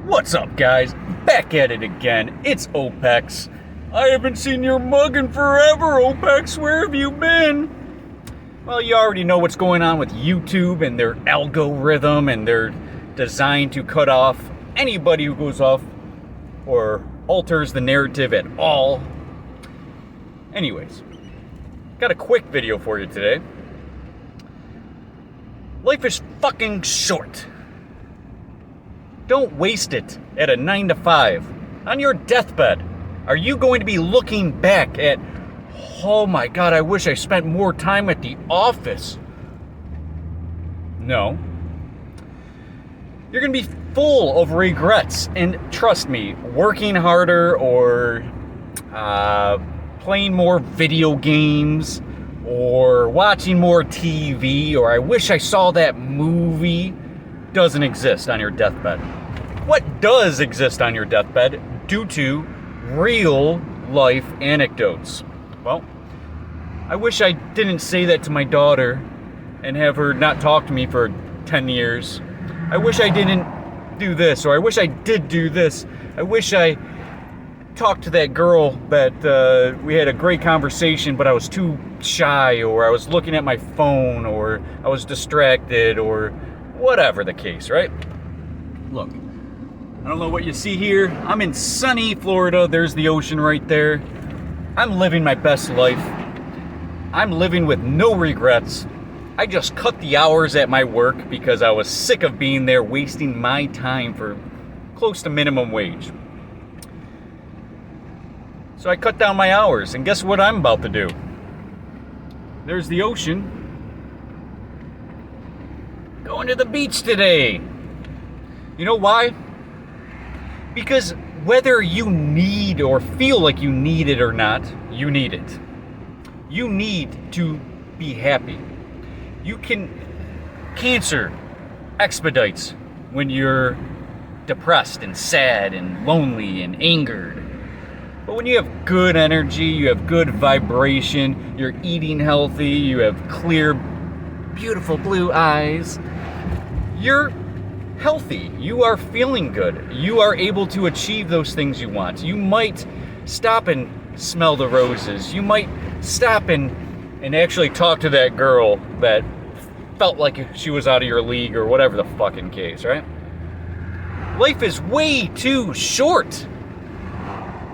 What's up, guys? Back at it again. It's Opex. I haven't seen your mug in forever, Opex. Where have you been? Well, you already know what's going on with YouTube and their algorithm, and they're designed to cut off anybody who goes off or alters the narrative at all. Anyways, got a quick video for you today. Life is fucking short. Don't waste it at a 9 to 5. On your deathbed, are you going to be looking back at, oh my God, I wish I spent more time at the office? No. You're going to be full of regrets. And trust me, working harder or playing more video games or watching more TV or I wish I saw that movie doesn't exist on your deathbed. What does exist on your deathbed due to real life anecdotes? Well, I wish I didn't say that to my daughter and have her not talk to me for 10 years. I wish I didn't do this, or I wish I did do this. I wish I talked to that girl that we had a great conversation, but I was too shy, or I was looking at my phone, or I was distracted, or whatever the case, right? Look, I don't know what you see here. I'm in sunny Florida. There's the ocean right there. I'm living my best life. I'm living with no regrets. I just cut the hours at my work because I was sick of being there wasting my time for close to minimum wage. So I cut down my hours, and guess what I'm about to do? There's the ocean. Going to the beach today. You know why? Because whether you need or feel like you need it or not, you need it. You need to be happy. Cancer expedites when you're depressed and sad and lonely and angered. But when you have good energy, you have good vibration, you're eating healthy, you have clear, beautiful blue eyes, you're healthy, you are feeling good, you are able to achieve those things you want. You might stop and smell the roses, you might stop and actually talk to that girl that felt like she was out of your league or whatever the fucking case, right? Life is way too short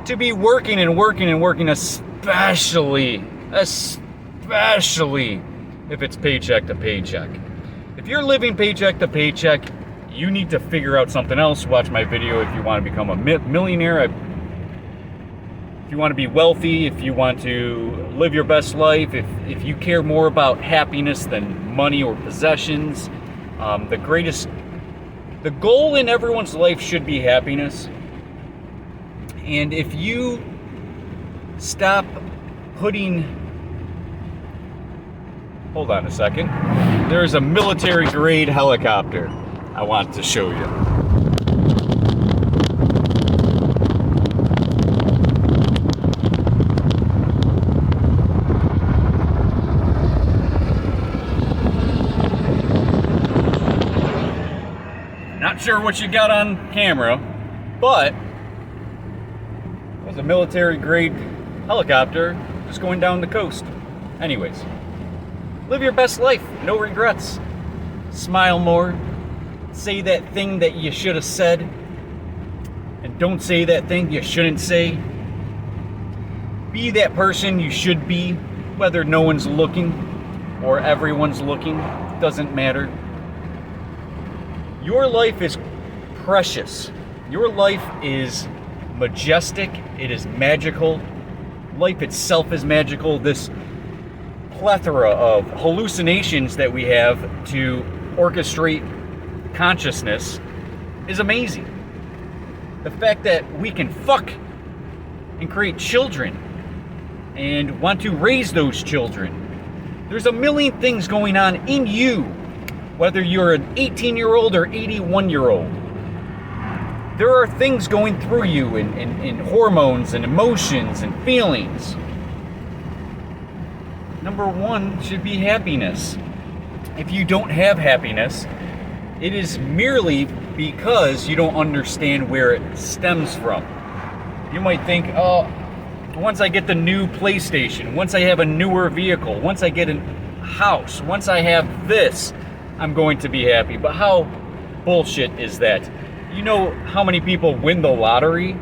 to be working and working and working, especially if it's paycheck to paycheck. If you're living paycheck to paycheck, you need to figure out something else. Watch my video if you want to become a millionaire, if you want to be wealthy, if you want to live your best life, if you care more about happiness than money or possessions. The goal in everyone's life should be happiness. And if you stop putting... Hold on a second. There's a military grade helicopter I want to show you. Not sure what you got on camera, but there's a military grade helicopter just going down the coast. Anyways, live your best life, no regrets. Smile more. Say that thing that you should have said, and don't say that thing you shouldn't say. Be that person you should be, whether no one's looking or everyone's looking, doesn't matter. Your life is precious. Your life is majestic. It is magical. Life itself is magical. This plethora of hallucinations that we have to orchestrate consciousness is amazing. The fact that we can fuck and create children and want to raise those children. There's a million things going on in you, whether you're an 18-year-old or 81-year-old. There are things going through you in hormones and emotions and feelings. Number one should be happiness. If you don't have happiness, it is merely because you don't understand where it stems from. You might think, oh, once I get the new PlayStation, once I have a newer vehicle, once I get a house, once I have this, I'm going to be happy. But how bullshit is that? You know how many people win the lottery?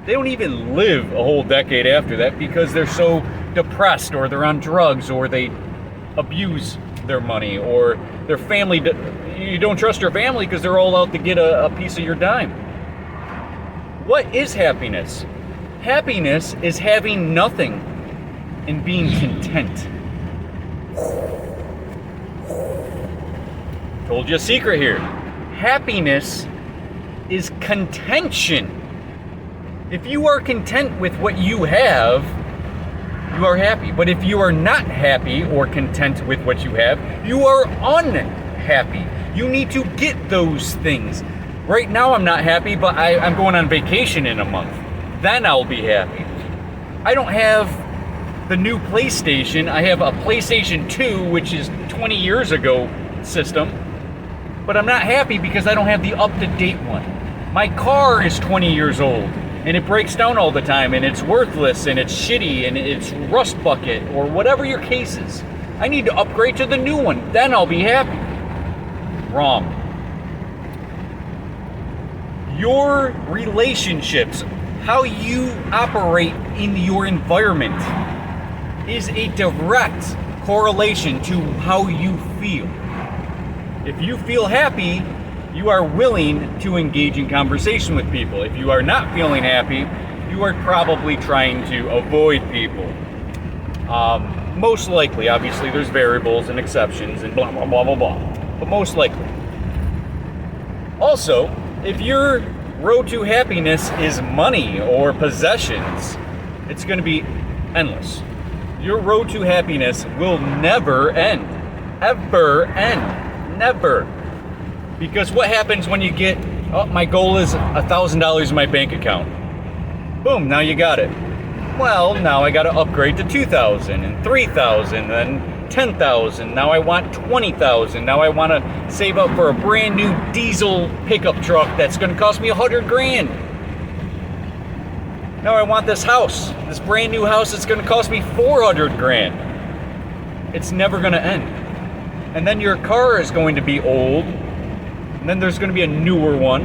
They don't even live a whole decade after that because they're so depressed, or they're on drugs, or they abuse their money, or their family. You don't trust your family because they're all out to get a piece of your dime. What is happiness? Happiness is having nothing and being content. Told you a secret here. Happiness is contention. If you are content with what you have, you are happy. But if you are not happy or content with what you have, you are unhappy. You need to get those things. Right now I'm not happy, but I'm going on vacation in a month. Then I'll be happy. I don't have the new PlayStation. I have a PlayStation 2, which is 20 years ago system. But I'm not happy because I don't have the up-to-date one. My car is 20 years old, and it breaks down all the time, and it's worthless, and it's shitty, and it's rust bucket, or whatever your case is. I need to upgrade to the new one. Then I'll be happy. Wrong. Your relationships, how you operate in your environment, is a direct correlation to how you feel. If you feel happy, you are willing to engage in conversation with people. If you are not feeling happy, you are probably trying to avoid people. Most likely, obviously, there's variables and exceptions and blah, blah, blah, blah, blah. But most likely. Also, if your road to happiness is money or possessions, it's going to be endless. Your road to happiness will never end. Ever end. Never. Because what happens when you get, oh, my goal is $1,000 in my bank account. Boom, now you got it. Well, now I got to upgrade to $2,000 and $3,000 and $10,000. Now I want $20,000. Now I want to save up for a brand new diesel pickup truck that's going to cost me $100,000. Now I want this house, this brand new house that's going to cost me $400,000. It's never going to end. And then your car is going to be old. And then there's going to be a newer one.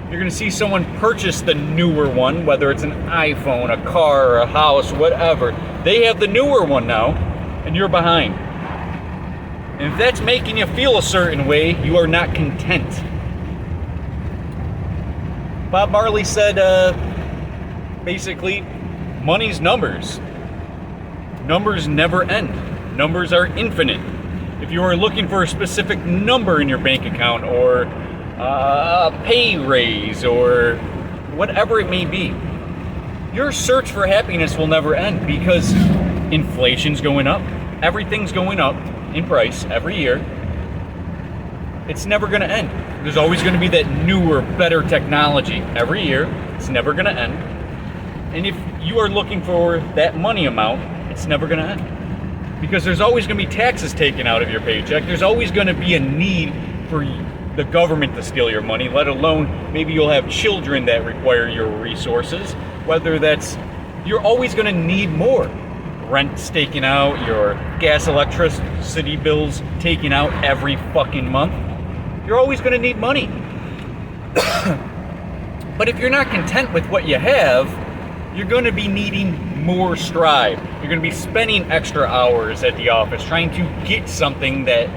You're going to see someone purchase the newer one, whether it's an iPhone, a car, a house, whatever. They have the newer one now, and you're behind. And if that's making you feel a certain way, you are not content. Bob Marley said, basically, money's numbers. Numbers never end. Numbers are infinite. If you are looking for a specific number in your bank account, or a pay raise, or whatever it may be, your search for happiness will never end because inflation's going up. Everything's going up in price every year. It's never going to end. There's always going to be that newer, better technology every year. It's never going to end. And if you are looking for that money amount, it's never going to end. Because there's always going to be taxes taken out of your paycheck. There's always going to be a need for the government to steal your money, let alone maybe you'll have children that require your resources. Whether that's, you're always going to need more. Rent's taken out, your gas, electricity bills taken out every fucking month. You're always going to need money. But if you're not content with what you have, you're going to be needing more strive. You're going to be spending extra hours at the office trying to get something that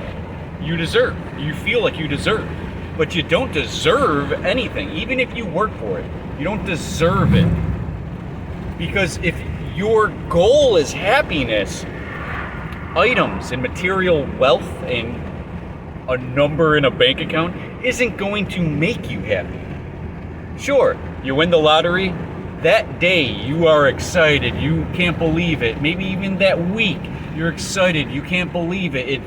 you deserve. You feel like you deserve. But you don't deserve anything. Even if you work for it, you don't deserve it. Because if your goal is happiness, items and material wealth and a number in a bank account isn't going to make you happy. Sure, you win the lottery. That day, you are excited. You can't believe it. Maybe even that week, you're excited. You can't believe it.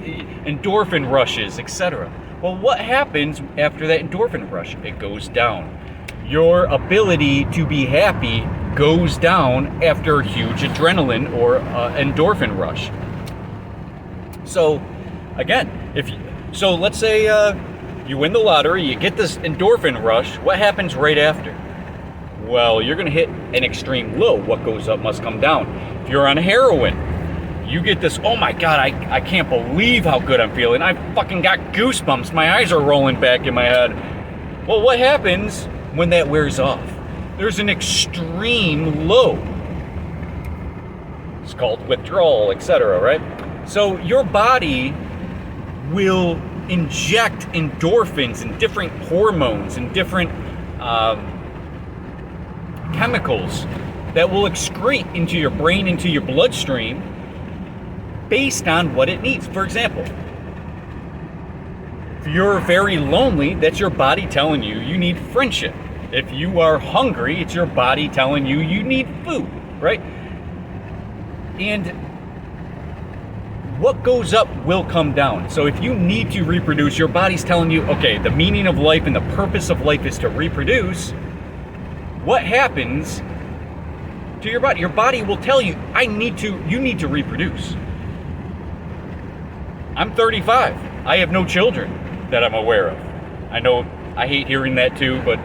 Endorphin rushes, etc. Well, what happens after that endorphin rush? It goes down. Your ability to be happy goes down after a huge adrenaline or endorphin rush. So, again, so let's say You win the lottery, you get this endorphin rush. What happens right after? Well, you're going to hit an extreme low. What goes up must come down. If you're on heroin, you get this, oh my God, I can't believe how good I'm feeling. I fucking got goosebumps. My eyes are rolling back in my head. Well, what happens when that wears off? There's an extreme low. It's called withdrawal, etc., right? So your body will inject endorphins and different hormones and different chemicals that will excrete into your brain, into your bloodstream, based on what it needs. For example, if you're very lonely, that's your body telling you you need friendship. If you are hungry, it's your body telling you you need food, right? And what goes up will come down. So if you need to reproduce, your body's telling you, okay, the meaning of life and the purpose of life is to reproduce. What happens to your body? Your body will tell you, you need to reproduce. I'm 35. I have no children that I'm aware of. I know I hate hearing that too, but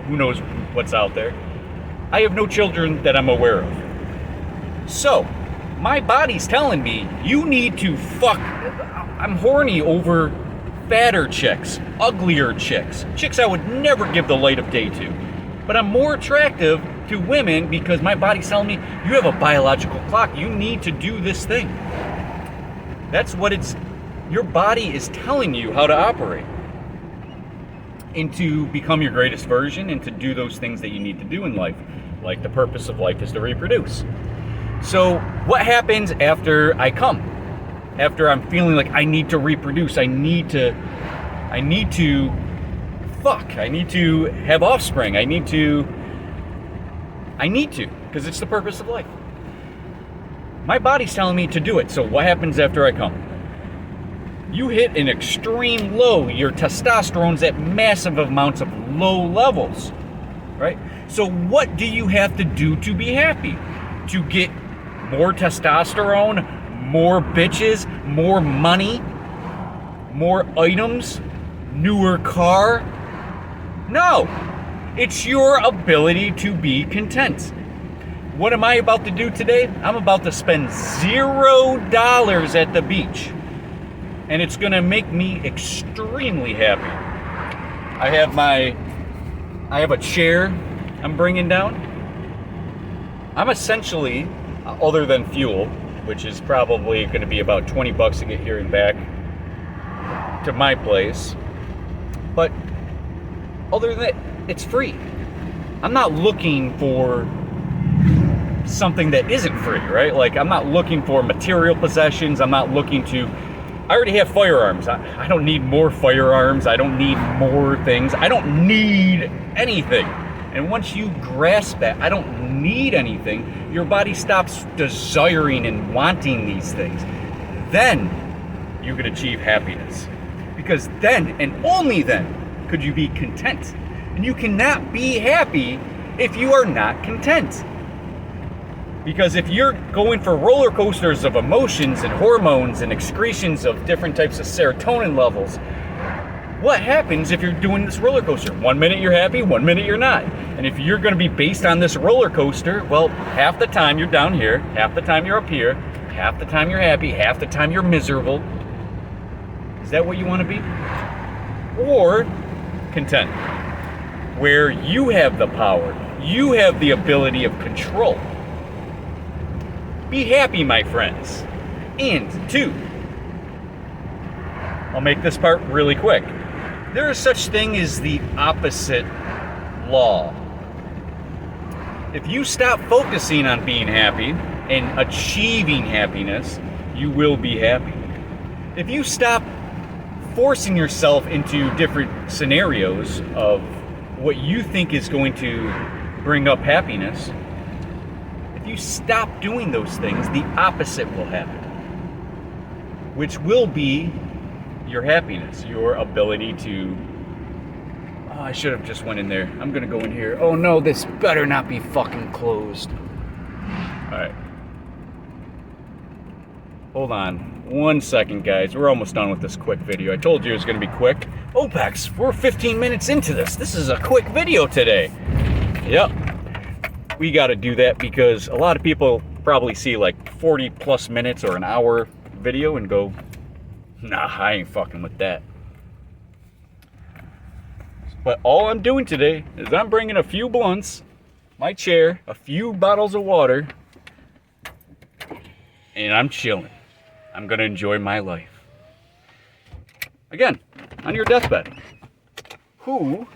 who knows what's out there. I have no children that I'm aware of. So, my body's telling me, you need to fuck. I'm horny over fatter chicks, uglier chicks, chicks I would never give the light of day to. But I'm more attractive to women because my body's telling me, you have a biological clock. You need to do this thing. That's what your body is telling you how to operate. And to become your greatest version and to do those things that you need to do in life. Like the purpose of life is to reproduce. So what happens after I come? After I'm feeling like I need to reproduce, I need to fuck, I need to have offspring, I need to, because it's the purpose of life. My body's telling me to do it, so what happens after I come? You hit an extreme low, your testosterone's at massive amounts of low levels, right? So what do you have to do to be happy? To get more testosterone, more bitches, more money, more items, newer car? No, it's your ability to be content. What am I about to do today? I'm about to spend $0 at the beach. And it's gonna make me extremely happy. I have a chair I'm bringing down. I'm essentially, other than fuel, which is probably gonna be about 20 bucks to get here and back to my place. But other than that, it's free. I'm not looking for something that isn't free, right? Like, I'm not looking for material possessions. I'm not looking to, I already have firearms. I don't need more firearms. I don't need more things. I don't need anything. And once you grasp that, I don't need anything, your body stops desiring and wanting these things. Then you can achieve happiness. Because then, and only then, could you be content. And you cannot be happy if you are not content. Because if you're going for roller coasters of emotions and hormones and excretions of different types of serotonin levels, what happens if you're doing this roller coaster? 1 minute you're happy, 1 minute you're not. And if you're going to be based on this roller coaster, well, half the time you're down here, half the time you're up here, half the time you're happy, half the time you're miserable. Is that what you want to be? Or content, where you have the power, you have the ability of control. Be happy, my friends. And two, I'll make this part really quick. There is such thing as the opposite law. If you stop focusing on being happy and achieving happiness, you will be happy. If you stop forcing yourself into different scenarios of what you think is going to bring up happiness, if you stop doing those things, the opposite will happen, which will be your happiness, your ability to, oh, I should have just went in there. I'm gonna go in here. Oh no, this better not be fucking closed. All right. Hold on 1 second, guys. We're almost done with this quick video. I told you it was gonna be quick. Opex, we're 15 minutes into this. This is a quick video today. Yep. We got to do that because a lot of people probably see like 40 plus minutes or an hour video and go, nah, I ain't fucking with that. But all I'm doing today is I'm bringing a few blunts, my chair, a few bottles of water, and I'm chilling. I'm going to enjoy my life. Again, on your deathbed. Who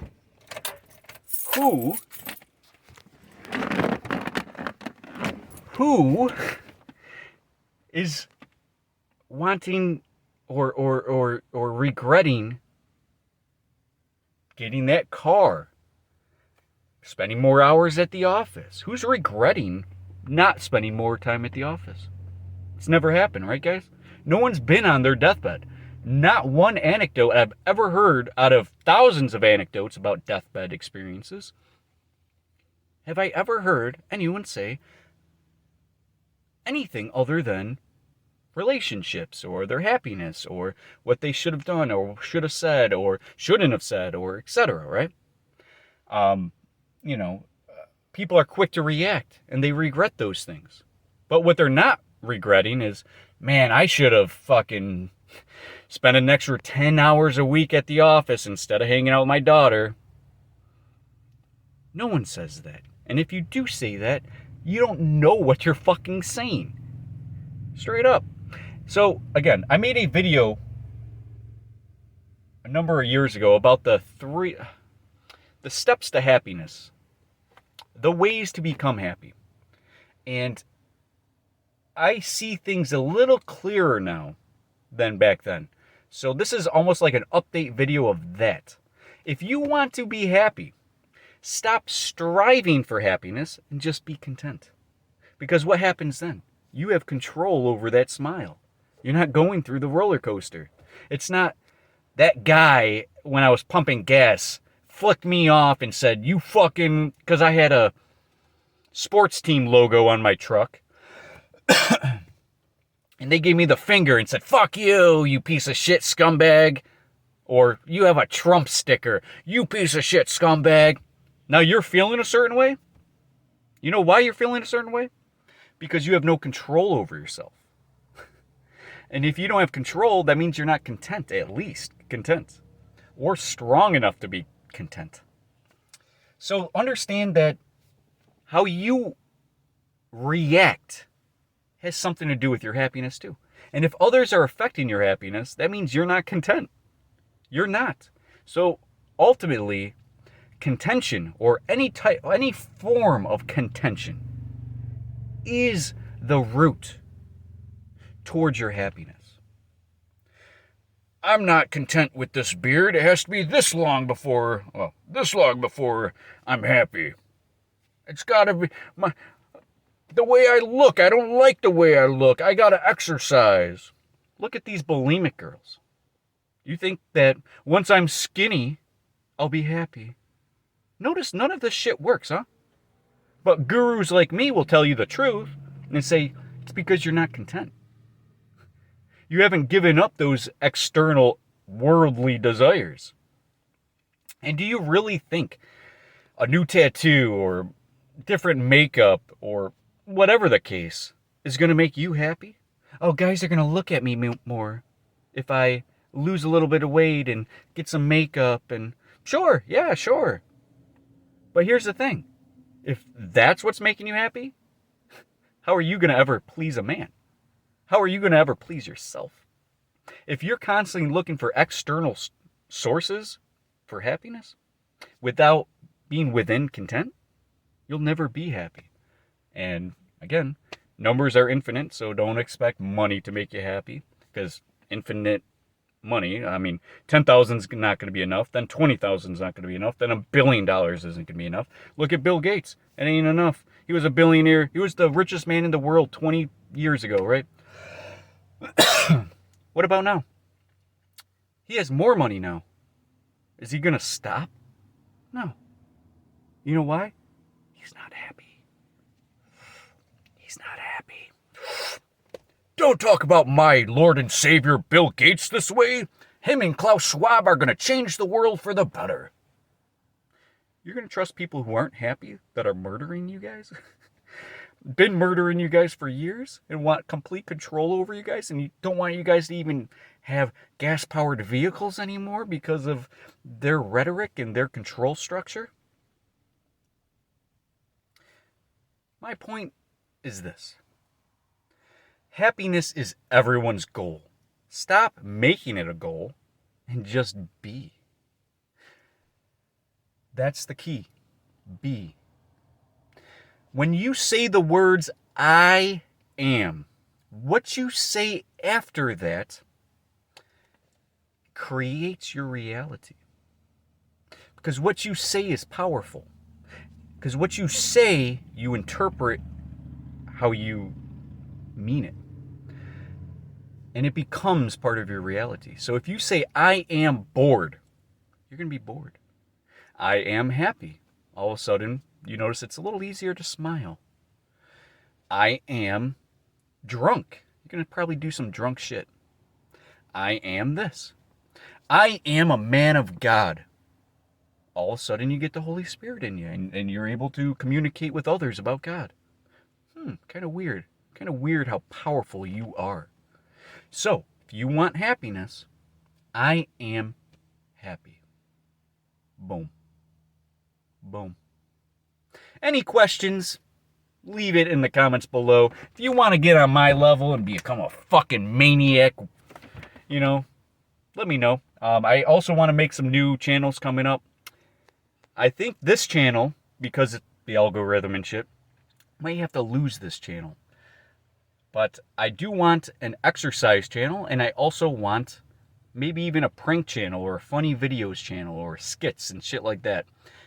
is wanting or regretting getting that car, spending more hours at the office? Who's regretting not spending more time at the office? It's never happened, right, guys? No one's been on their deathbed. Not one anecdote I've ever heard out of thousands of anecdotes about deathbed experiences have I ever heard anyone say anything other than relationships or their happiness or what they should have done or should have said or shouldn't have said or etc., right? People are quick to react and they regret those things. But what they're not regretting is, man, I should have fucking spent an extra 10 hours a week at the office instead of hanging out with my daughter. No one says that. And if you do say that, you don't know what you're fucking saying. Straight up. So, again, I made a video a number of years ago about the steps to happiness. The ways to become happy. And I see things a little clearer now than back then. So this is almost like an update video of that. If you want to be happy, stop striving for happiness and just be content. Because what happens then? You have control over that smile. You're not going through the roller coaster. It's not that guy, when I was pumping gas, flicked me off and said, you fucking, because I had a sports team logo on my truck. And they gave me the finger and said, fuck you, you piece of shit scumbag. Or you have a Trump sticker, you piece of shit scumbag. Now you're feeling a certain way. You know why you're feeling a certain way? Because you have no control over yourself. And if you don't have control, that means you're not content, at least content. Or strong enough to be content. So understand that how you react has something to do with your happiness too. And if others are affecting your happiness, that means you're not content. You're not. So ultimately, contention or any form of contention is the route towards your happiness. I'm not content with this beard. It has to be this long before I'm happy. It's got to be the way I look. I don't like the way I look. I got to exercise. Look at these bulimic girls. You think that once I'm skinny, I'll be happy. Notice none of this shit works, huh? But gurus like me will tell you the truth and say it's because you're not content. You haven't given up those external worldly desires. And do you really think a new tattoo or different makeup or whatever the case is going to make you happy? Oh, guys are going to look at me more if I lose a little bit of weight and get some makeup and sure, yeah, sure. But here's the thing. If that's what's making you happy, how are you going to ever please a man? How are you going to ever please yourself? If you're constantly looking for external sources for happiness without being within content, you'll never be happy. And again, numbers are infinite, so don't expect money to make you happy because infinite money, I mean, 10,000 is not going to be enough, then 20,000 is not going to be enough, then $1 billion isn't going to be enough. Look at Bill Gates. It ain't enough. He was a billionaire. He was the richest man in the world 20 years ago, right? What about now? He has more money now. Is he going to stop? No. You know why? He's not happy. He's not happy. Don't talk about my Lord and Savior Bill Gates this way. him and Klaus Schwab are going to change the world for the better. You're going to trust people who aren't happy that are murdering you guys? Been murdering you guys for years and want complete control over you guys, and you don't want you guys to even have gas-powered vehicles anymore because of their rhetoric and their control structure? My point is this. Happiness is everyone's goal. Stop making it a goal and just be. That's the key. Be. When you say the words, I am, what you say after that creates your reality. Because what you say is powerful. Because what you say, you interpret how you mean it. And it becomes part of your reality. So if you say, I am bored, you're going to be bored. I am happy. All of a sudden, you notice it's a little easier to smile. I am drunk. You're going to probably do some drunk shit. I am this. I am a man of God. All of a sudden, you get the Holy Spirit in you, and you're able to communicate with others about God. Kind of weird. Kind of weird how powerful you are. So, if you want happiness, I am happy. Boom. Boom. Any questions? Leave it in the comments below. If you want to get on my level and become a fucking maniac, let me know. I also want to make some new channels coming up. I think this channel, because of the algorithm and shit, might have to lose this channel. But I do want an exercise channel, and I also want maybe even a prank channel or a funny videos channel or skits and shit like that.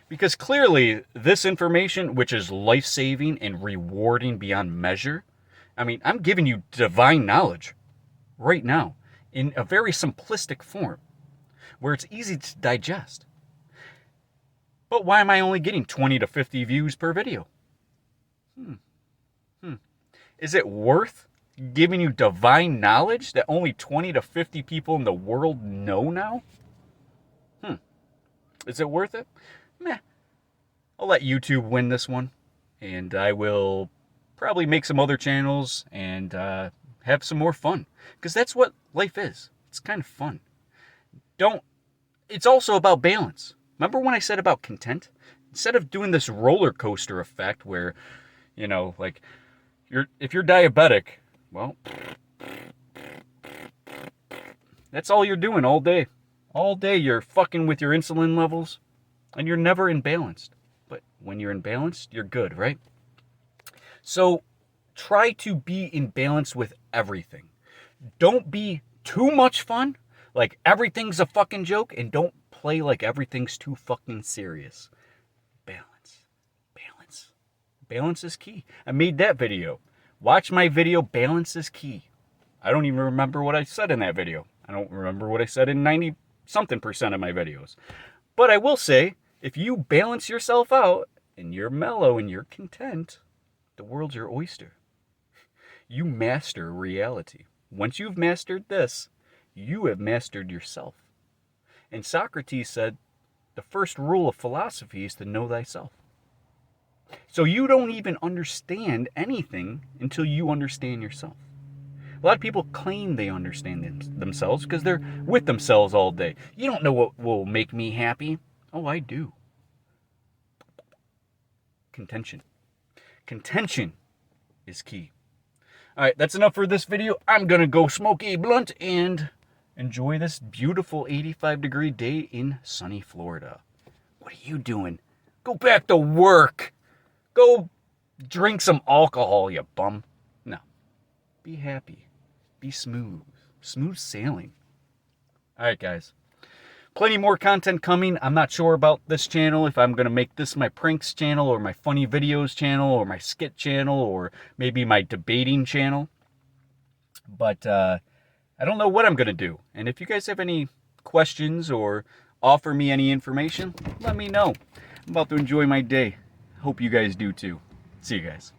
Because clearly, this information, which is life-saving and rewarding beyond measure, I'm giving you divine knowledge right now in a very simplistic form where it's easy to digest. But why am I only getting 20 to 50 views per video? Is it worth giving you divine knowledge that only 20 to 50 people in the world know now? Is it worth it? Meh. I'll let YouTube win this one. And I will probably make some other channels and have some more fun. Because that's what life is. It's kind of fun. It's also about balance. Remember when I said about content? Instead of doing this roller coaster effect where, if you're diabetic, well, that's all you're doing all day. All day you're fucking with your insulin levels and you're never in balance. But when you're in balance, you're good, right? So try to be in balance with everything. Don't be too much fun, like everything's a fucking joke, and don't play like everything's too fucking serious. Balance. Balance. Balance is key. I made that video. Watch my video, balance is key. I don't even remember what I said in that video. I don't remember what I said in 90-something% of my videos. But I will say, if you balance yourself out, and you're mellow and you're content, the world's your oyster. You master reality. Once you've mastered this, you have mastered yourself. And Socrates said, the first rule of philosophy is to know thyself. So you don't even understand anything until you understand yourself. A lot of people claim they understand themselves because they're with themselves all day. You don't know what will make me happy. Oh, I do. Contention. Contention is key. All right, that's enough for this video. I'm going to go smoke a blunt and enjoy this beautiful 85-degree day in sunny Florida. What are you doing? Go back to work. Go drink some alcohol, you bum. No. Be happy. Be smooth. Smooth sailing. All right, guys. Plenty more content coming. I'm not sure about this channel, if I'm going to make this my pranks channel or my funny videos channel or my skit channel or maybe my debating channel. But I don't know what I'm going to do. And if you guys have any questions or offer me any information, let me know. I'm about to enjoy my day. Hope you guys do too. See you guys.